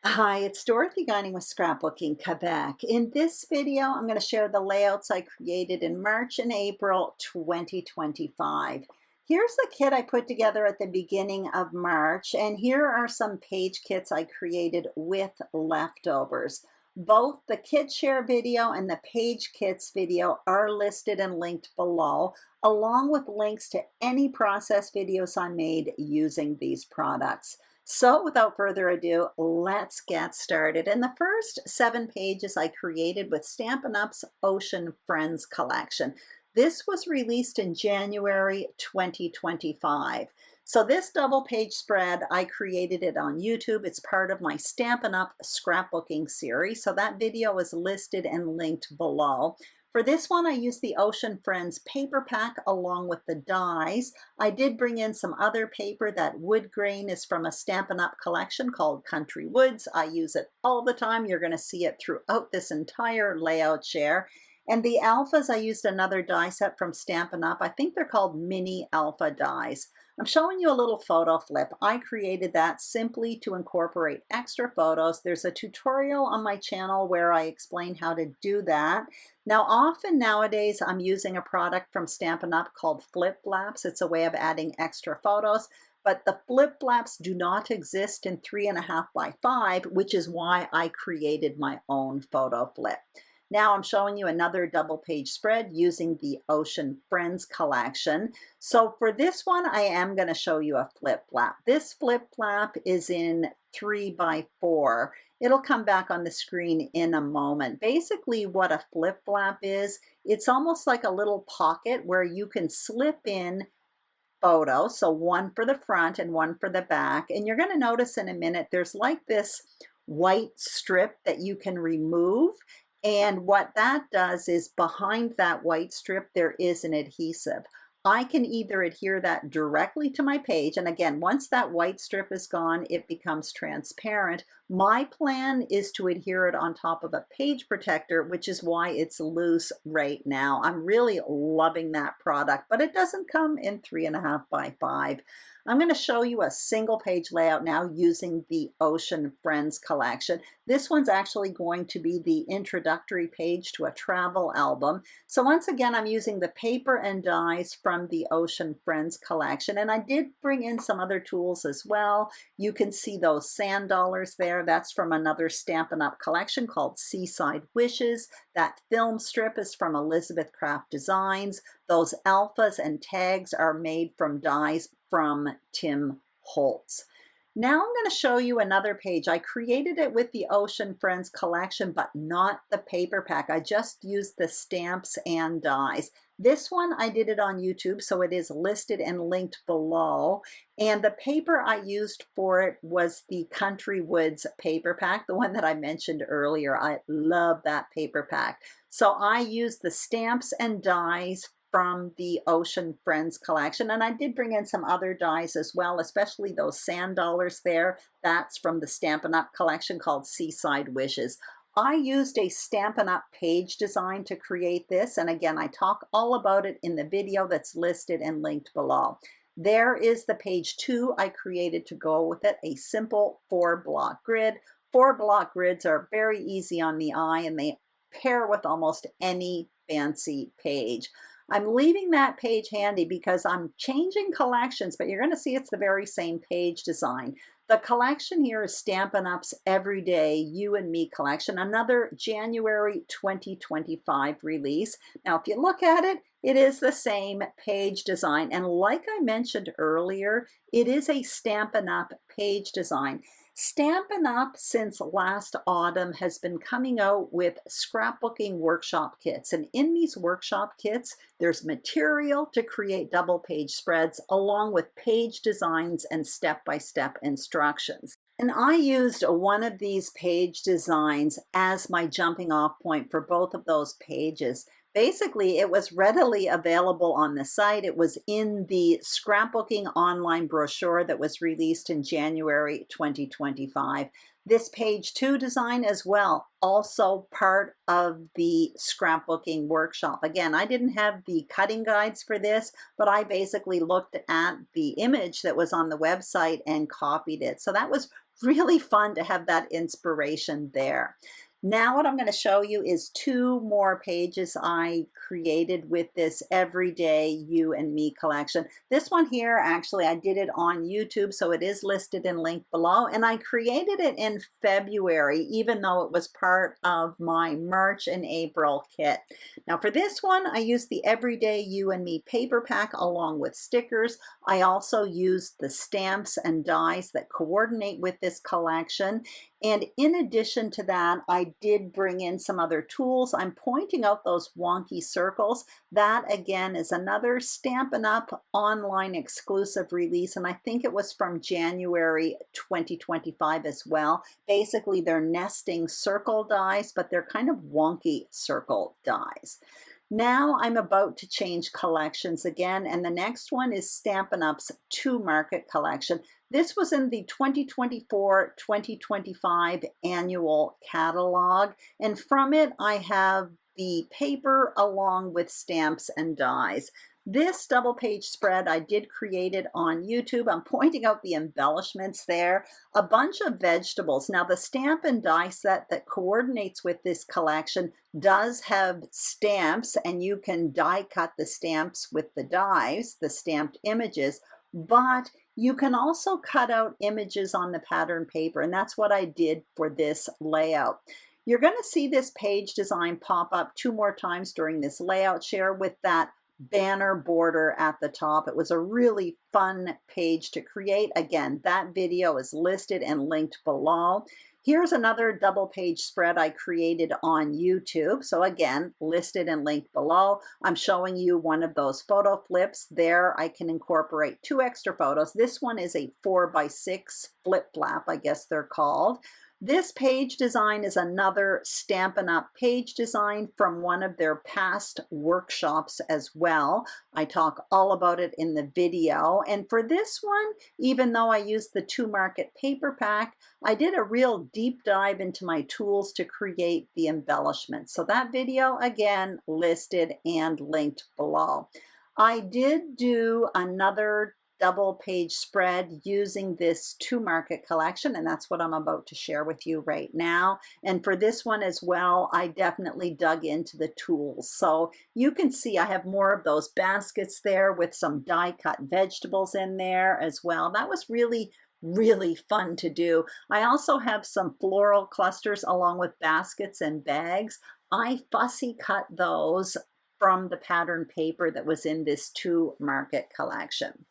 Hi, it's Dorothy Guining with Scrapbooking Quebec. In this video, I'm going to share the layouts I created in March and April 2025. Here's the kit I put together at the beginning of March, and here are some page kits I created with leftovers. Both the kit share video and the page kits video are listed and linked below, along with links to any process videos I made using these products. So without further ado, let's get started. And the first 7 pages I created with Stampin' Up's Ocean Friends collection. This was released in January 2025. So this double page spread, I created it on YouTube. It's part of my Stampin' Up scrapbooking series. So that video is listed and linked below. For this one, I used the Ocean Friends paper pack along with the dies. I did bring in some other paper. That wood grain is from a Stampin' Up collection called Country Woods. I use it all the time. You're going to see it throughout this entire layout share. And the alphas, I used another die set from Stampin' Up. I think they're called mini alpha dies. I'm showing you a little photo flip. I created that simply to incorporate extra photos. There's a tutorial on my channel where I explain how to do that. Now, often nowadays, I'm using a product from Stampin' Up called Flip Flaps. It's a way of adding extra photos, but the flip flaps do not exist in 3.5 by 5, which is why I created my own photo flip. Now I'm showing you another double page spread using the Ocean Friends collection. So for this one, I am going to show you a flip flap. This flip flap is in 3 by 4. It'll come back on the screen in a moment. Basically what a flip flap is, it's almost like a little pocket where you can slip in photos. So one for the front and one for the back. And you're going to notice in a minute, there's like this white strip that you can remove. And what that does is behind that white strip, there is an adhesive. I can either adhere that directly to my page, and again, once that white strip is gone, it becomes transparent. My plan is to adhere it on top of a page protector, which is why it's loose right now. I'm really loving that product, but it doesn't come in 3.5 by 5. I'm going to show you a single page layout now using the Ocean Friends collection. This one's actually going to be the introductory page to a travel album. So once again, I'm using the paper and dies from the Ocean Friends collection. And I did bring in some other tools as well. You can see those sand dollars there. That's from another Stampin' Up collection called Seaside Wishes. That film strip is from Elizabeth Craft Designs. Those alphas and tags are made from dies from Tim Holtz. Now I'm going to show you another page. I created it with the Ocean Friends collection, but not the paper pack. I just used the stamps and dies. This one I did it on YouTube, so it is listed and linked below. And the paper I used for it was the Country Woods paper pack, the one that I mentioned earlier. I love that paper pack. So I used the stamps and dies from the Ocean Friends collection. And I did bring in some other dies as well, especially those sand dollars there. That's from the Stampin' Up collection called Seaside Wishes. I used a Stampin' Up page design to create this. And again, I talk all about it in the video that's listed and linked below. There is the page 2 I created to go with it, a simple 4-block grid. 4-block grids are very easy on the eye and they pair with almost any fancy page. I'm leaving that page handy because I'm changing collections, but you're going to see it's the very same page design. The collection here is Stampin' Up's Everyday You and Me collection, another January 2025 release. Now, if you look at it, it is the same page design. And like I mentioned earlier, it is a Stampin' Up page design. Stampin' Up since last autumn has been coming out with scrapbooking workshop kits. And in these workshop kits, there's material to create double page spreads along with page designs and step-by-step instructions. And I used one of these page designs as my jumping off point for both of those pages. Basically, it was readily available on the site. It was in the scrapbooking online brochure that was released in January 2025. This page 2 design as well, also part of the scrapbooking workshop. Again, I didn't have the cutting guides for this, but I basically looked at the image that was on the website and copied it. So that was really fun to have that inspiration there. Now what I'm going to show you is two more pages I created with this Everyday You and Me collection. This one here, actually, I did it on YouTube, so it is listed and linked below. And I created it in February, even though it was part of my March and April kit. Now for this one, I used the Everyday You and Me paper pack along with stickers. I also used the stamps and dies that coordinate with this collection. And in addition to that, I did bring in some other tools. I'm pointing out those wonky circles. That again is another Stampin' Up! Online exclusive release, and I think it was from January 2025 as well. Basically, they're nesting circle dies, but they're kind of wonky circle dies. Now I'm about to change collections again, and the next one is Stampin' Up's To Market collection. This was in the 2024-2025 annual catalog, and from it I have the paper along with stamps and dies. This double page spread, I did create it on YouTube. I'm pointing out the embellishments there. A bunch of vegetables. Now the stamp and die set that coordinates with this collection does have stamps, and you can die cut the stamps with the dies, the stamped images, but you can also cut out images on the pattern paper, and that's what I did for this layout. You're going to see this page design pop up two more times during this layout share with that banner border at the top. It was a really fun page to create. Again, that video is listed and linked below. Here's another double page spread I created on YouTube. So again, listed and linked below. I'm showing you one of those photo flips. There I can incorporate two extra photos. This one is a 4x6 flip flap, I guess they're called. This page design is another Stampin' Up! Page design from one of their past workshops as well. I talk all about it in the video. And for this one, even though I used the To Market paper pack, I did a real deep dive into my tools to create the embellishments. So that video, again, listed and linked below. I did do another double page spread using this To Market collection, and that's what I'm about to share with you right now. And for this one as well, I definitely dug into the tools. So you can see I have more of those baskets there with some die cut vegetables in there as well. That was really fun to do. I also have some floral clusters along with baskets and bags. I fussy cut those from the pattern paper that was in this To Market collection.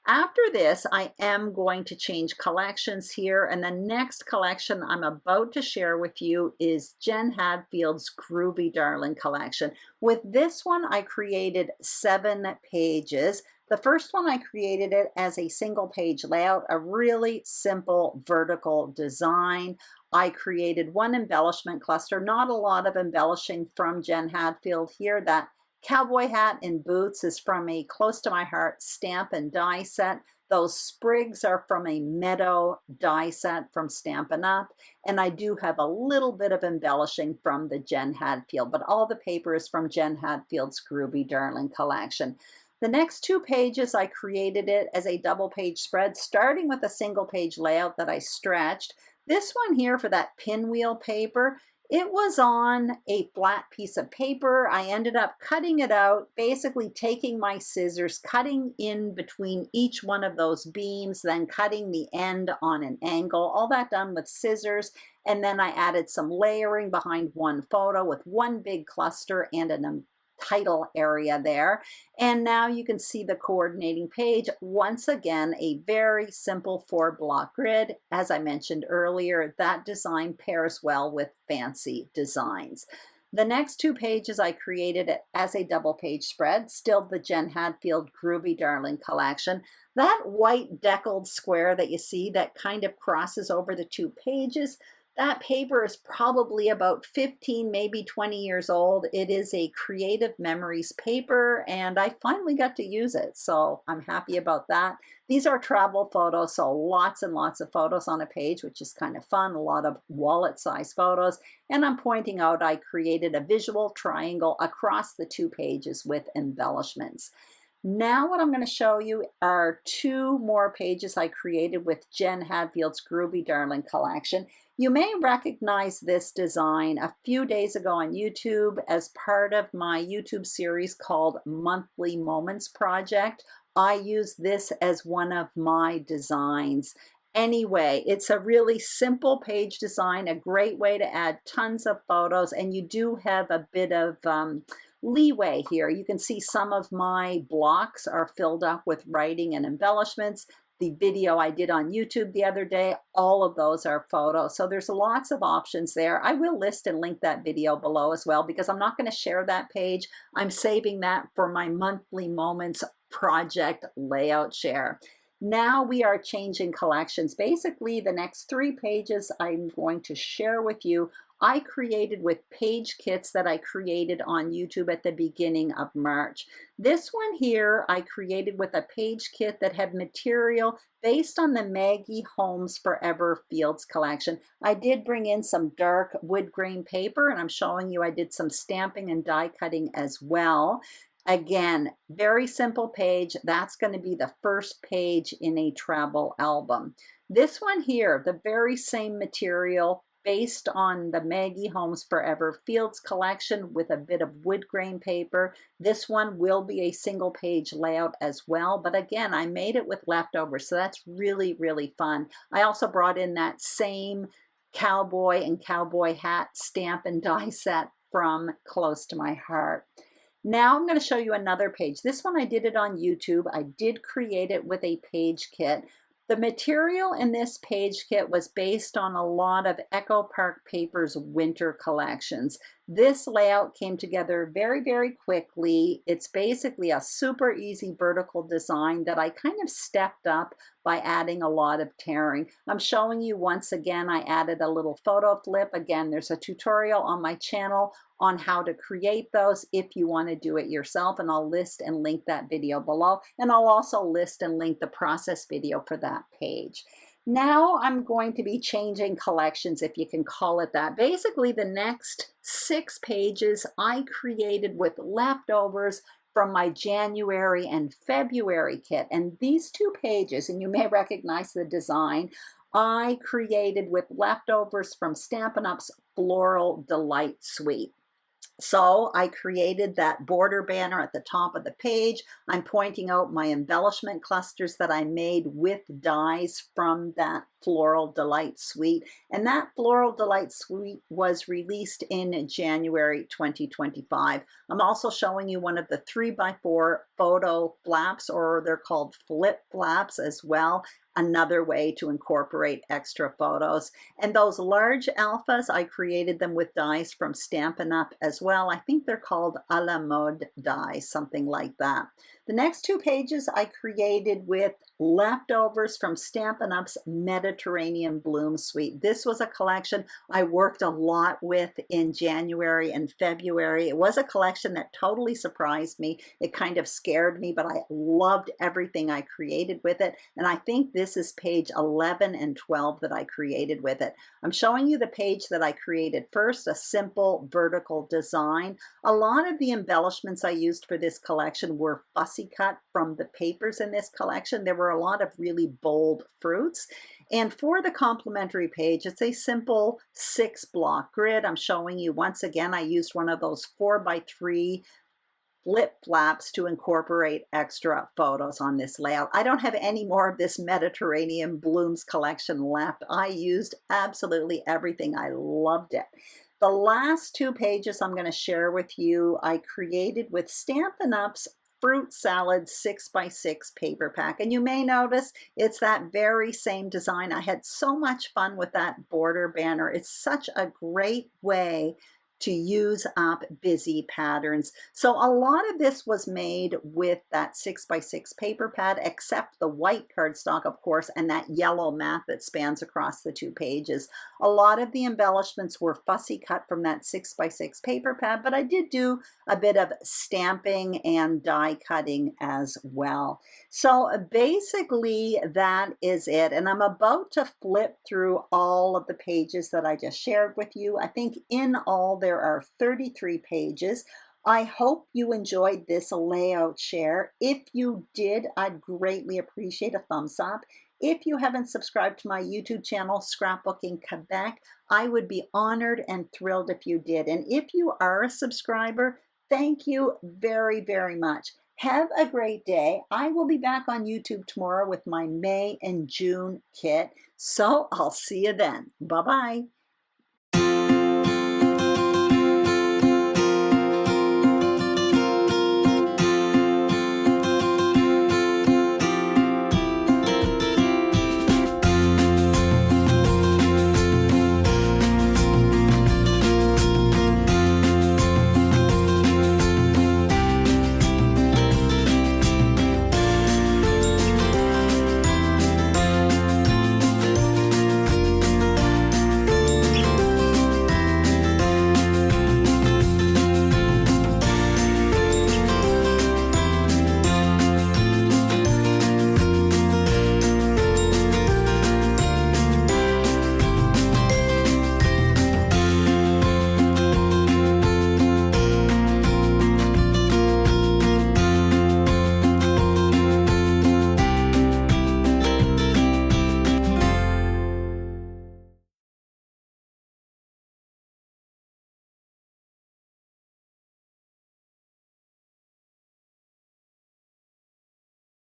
After this, I am going to change collections here, and the next collection I'm about to share with you is Jen Hadfield's Groovy Darling collection. With this one, I created 7 pages. The first one, I created it as a single page layout, a really simple vertical design. I created one embellishment cluster, not a lot of embellishing from Jen Hadfield here. That cowboy hat and boots is from a close to my heart stamp and die set. Those sprigs are from a meadow die set from Stampin' Up! And I do have a little bit of embellishing from the Jen Hadfield, but all the paper is from Jen Hadfield's Groovy Darling collection. The next 2 pages, I created it as a double page spread, starting with a single page layout that I stretched. This one here for that pinwheel paper, it was on a flat piece of paper. I ended up cutting it out, basically taking my scissors, cutting in between each one of those beams, then cutting the end on an angle, all that done with scissors. And then I added some layering behind one photo with one big cluster and an title area there. And now you can see the coordinating page. Once again, a very simple 4-block grid. As I mentioned earlier, that design pairs well with fancy designs. The next 2 pages I created it as a double page spread, still the Jen Hadfield Groovy Darling collection. That white deckled square that you see that kind of crosses over the 2 pages, that paper is probably about 15, maybe 20 years old. It is a Creative Memories paper, and I finally got to use it, so I'm happy about that. These are travel photos, so lots and lots of photos on a page, which is kind of fun, a lot of wallet-sized photos. And I'm pointing out I created a visual triangle across the 2 pages with embellishments. Now what I'm going to show you are two more pages I created with Jen Hadfield's Groovy Darling collection. You may recognize this design a few days ago on YouTube as part of my YouTube series called Monthly Moments Project. I use this as one of my designs. Anyway, it's a really simple page design, a great way to add tons of photos, and you do have a bit of leeway here. You can see some of my blocks are filled up with writing and embellishments. The video I did on YouTube the other day, all of those are photos. So there's lots of options there. I will list and link that video below as well because I'm not going to share that page. I'm saving that for my Monthly Moments project layout share. Now we are changing collections. Basically, the next 3 pages I'm going to share with you I created with page kits that I created on YouTube at the beginning of March. This one here I created with a page kit that had material based on the Maggie Holmes Forever Fields collection. I did bring in some dark wood grain paper, and I'm showing you I did some stamping and die cutting as well. Again, very simple page. That's going to be the first page in a travel album. This one here, the very same material based on the Maggie Holmes Forever Fields collection with a bit of wood grain paper. This one will be a single page layout as well, but again, I made it with leftovers, so that's really, really fun. I also brought in that same cowboy and cowboy hat stamp and die set from Close to My Heart. Now I'm going to show you another page. This one I did it on YouTube. I did create it with a page kit. The material in this page kit was based on a lot of Echo Park Paper's winter collections. This layout came together very, very quickly. It's basically a super easy vertical design that I kind of stepped up by adding a lot of tearing. I'm showing you once again, I added a little photo flip. Again, there's a tutorial on my channel on how to create those if you want to do it yourself, and I'll list and link that video below, and I'll also list and link the process video for that page. Now I'm going to be changing collections, if you can call it that. Basically, the next 6 pages I created with leftovers from my January and February kit. And these 2 pages, and you may recognize the design, I created with leftovers from Stampin' Up's Floral Delight Suite. So I created that border banner at the top of the page. I'm pointing out my embellishment clusters that I made with dies from that Floral Delight Suite. And that Floral Delight Suite was released in January 2025. I'm also showing you one of the 3x4 photo flaps, or they're called flip flaps as well. Another way to incorporate extra photos. And those large alphas, I created them with dies from Stampin' Up as well. I think they're called a la mode dies, something like that. The next 2 pages I created with leftovers from Stampin' Up's Mediterranean Bloom Suite. This was a collection I worked a lot with in January and February. It was a collection that totally surprised me. It kind of scared me, but I loved everything I created with it. And I think this is page 11 and 12 that I created with it. I'm showing you the page that I created first, a simple vertical design. A lot of the embellishments I used for this collection were fussy cut from the papers in this collection. There were a lot of really bold fruits. And for the complimentary page, it's a simple 6-block grid. I'm showing you once again, I used one of those 4x3 flip flaps to incorporate extra photos on this layout. I don't have any more of this Mediterranean Blooms collection left. I used absolutely everything. I loved it. The last 2 pages I'm going to share with you, I created with Stampin' Up's Fruit Salad 6x6 paper pack. And you may notice it's that very same design. I had so much fun with that border banner. It's such a great way to use up busy patterns. So a lot of this was made with that 6x6 paper pad, except the white cardstock, of course, and that yellow mat that spans across the 2 pages. A lot of the embellishments were fussy cut from that 6x6 paper pad, but I did do a bit of stamping and die cutting as well. So basically that is it. And I'm about to flip through all of the pages that I just shared with you. I think in all there are 33 pages. I hope you enjoyed this layout share. If you did, I'd greatly appreciate a thumbs up. If you haven't subscribed to my YouTube channel, Scrapbooking Quebec, I would be honored and thrilled if you did. And if you are a subscriber, thank you very, very much. Have a great day. I will be back on YouTube tomorrow with my May and June kit. So I'll see you then. Bye-bye.